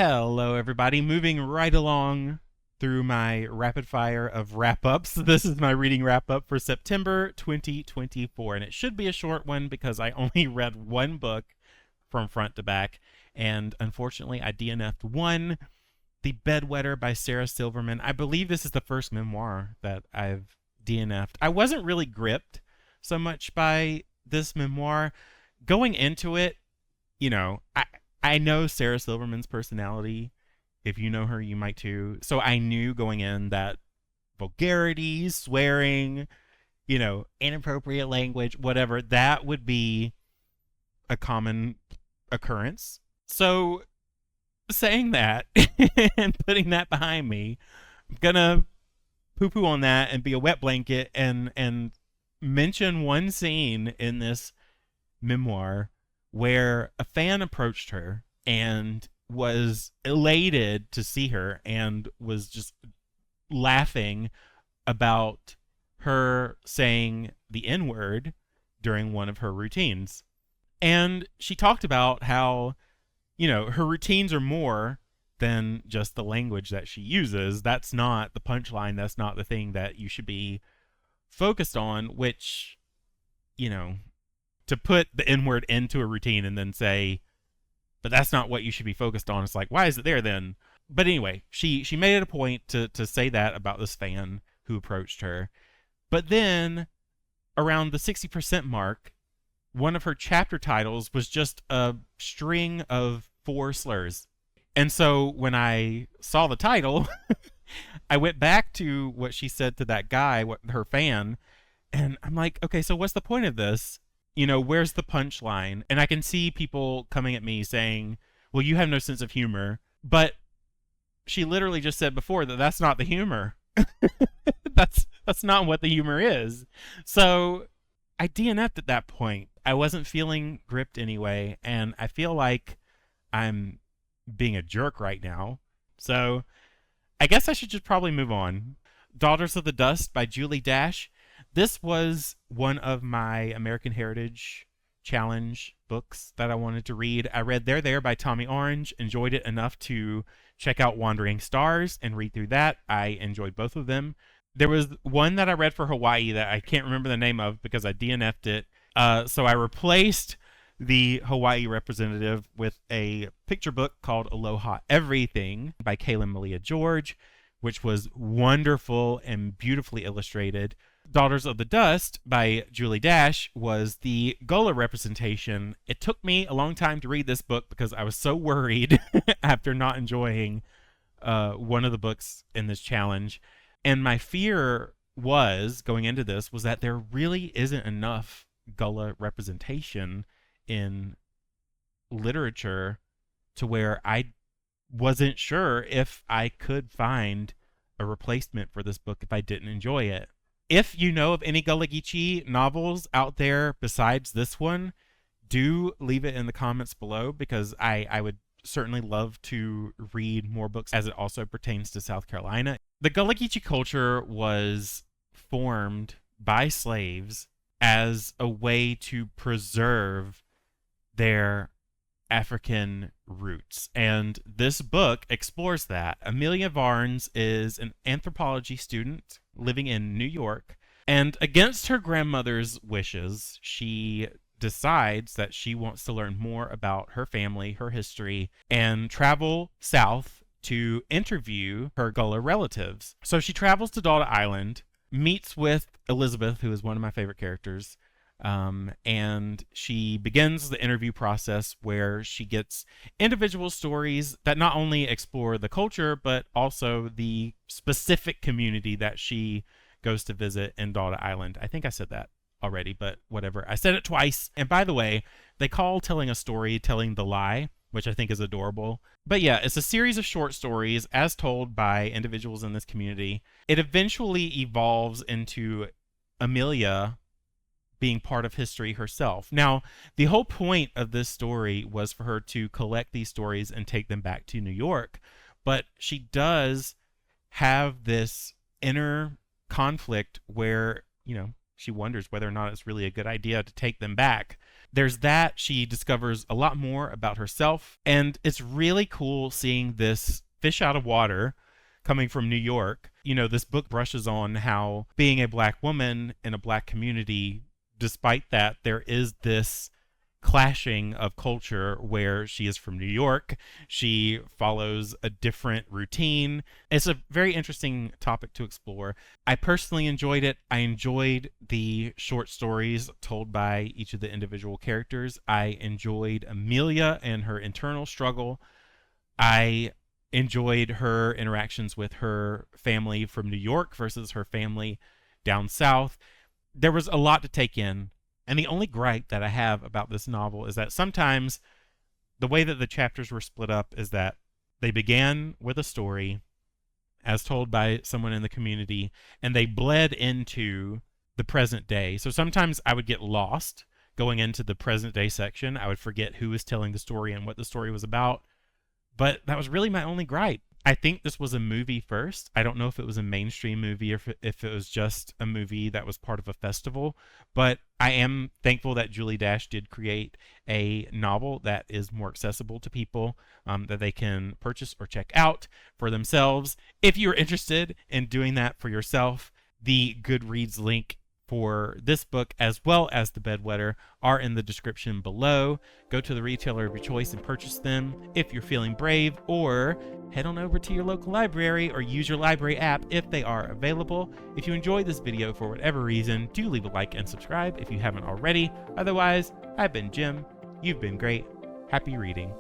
Hello, everybody. Moving right along through my rapid fire of wrap ups. This is my reading wrap up for September 2024, and it should be a short one because I only read one book from front to back, and unfortunately, I DNF'd one, The Bedwetter by Sarah Silverman. I believe this is the first memoir that I've DNF'd. I wasn't really gripped so much by this memoir. Going into it, I know Sarah Silverman's personality. If you know her, you might too. So I knew going in that vulgarity, swearing, inappropriate language, whatever, that would be a common occurrence. So saying that and putting that behind me, I'm gonna poo-poo on that and be a wet blanket and mention one scene in this memoir where a fan approached her and was elated to see her and was just laughing about her saying the N-word during one of her routines. And she talked about how, her routines are more than just the language that she uses. That's not the punchline. That's not the thing that you should be focused on, which, to put the N-word into a routine and then say, but that's not what you should be focused on. It's like, why is it there then? But anyway, she made it a point to say that about this fan who approached her. But then around the 60% mark, one of her chapter titles was just a string of 4 slurs. And so when I saw the title, I went back to what she said to that guy, her fan, and I'm like, okay, so what's the point of this? Where's the punchline? And I can see people coming at me saying, well, you have no sense of humor. But she literally just said before that that's not the humor. that's not what the humor is. So I DNF'd at that point. I wasn't feeling gripped anyway, and I feel like I'm being a jerk right now. So I guess I should just probably move on. Daughters of the Dust by Julie Dash. This was one of my American Heritage Challenge books that I wanted to read. I read There There by Tommy Orange, enjoyed it enough to check out Wandering Stars and read through that. I enjoyed both of them. There was one that I read for Hawaii that I can't remember the name of because I DNF'd it. So I replaced the Hawaii representative with a picture book called Aloha Everything by Kaylin Malia George, which was wonderful and beautifully illustrated. Daughters of the Dust by Julie Dash was the Gullah representation. It took me a long time to read this book because I was so worried after not enjoying one of the books in this challenge. And my fear was, going into this, was that there really isn't enough Gullah representation in literature to where I wasn't sure if I could find a replacement for this book if I didn't enjoy it. If you know of any Gullah-Geechee novels out there besides this one, do leave it in the comments below because I would certainly love to read more books as it also pertains to South Carolina. The Gullah-Geechee culture was formed by slaves as a way to preserve their African roots. And this book explores that. Amelia Varnes is an anthropology student living in New York, and against her grandmother's wishes, she decides that she wants to learn more about her family, her history, and travel south to interview her Gullah relatives. So she travels to Dawda Island, meets with Elizabeth, who is one of my favorite characters, and she begins the interview process where she gets individual stories that not only explore the culture, but also the specific community that she goes to visit in Dawda Island. I think I said that already, but whatever. I said it twice. And by the way, they call telling a story telling the lie, which I think is adorable. But yeah, it's a series of short stories as told by individuals in this community. It eventually evolves into Amelia being part of history herself. Now, the whole point of this story was for her to collect these stories and take them back to New York. But she does have this inner conflict where, she wonders whether or not it's really a good idea to take them back. There's that. She discovers a lot more about herself, and it's really cool seeing this fish out of water coming from New York. You know, this book brushes on how being a black woman in a black community, despite that, there is this clashing of culture where she is from New York. She follows a different routine. It's a very interesting topic to explore. I personally enjoyed it. I enjoyed the short stories told by each of the individual characters. I enjoyed Amelia and her internal struggle. I enjoyed her interactions with her family from New York versus her family down south. There was a lot to take in. And the only gripe that I have about this novel is that sometimes the way that the chapters were split up is that they began with a story as told by someone in the community, and they bled into the present day. So sometimes I would get lost going into the present day section. I would forget who was telling the story and what the story was about. But that was really my only gripe. I think this was a movie first. I don't know if it was a mainstream movie or if it was just a movie that was part of a festival. But I am thankful that Julie Dash did create a novel that is more accessible to people, that they can purchase or check out for themselves. If you're interested in doing that for yourself, the Goodreads link for this book as well as the Bedwetter are in the description below. Go to the retailer of your choice and purchase them if you're feeling brave, or head on over to your local library or use your library app if they are available. If you enjoyed this video for whatever reason, do leave a like and subscribe if you haven't already. Otherwise, I've been Jim. You've been great. Happy reading.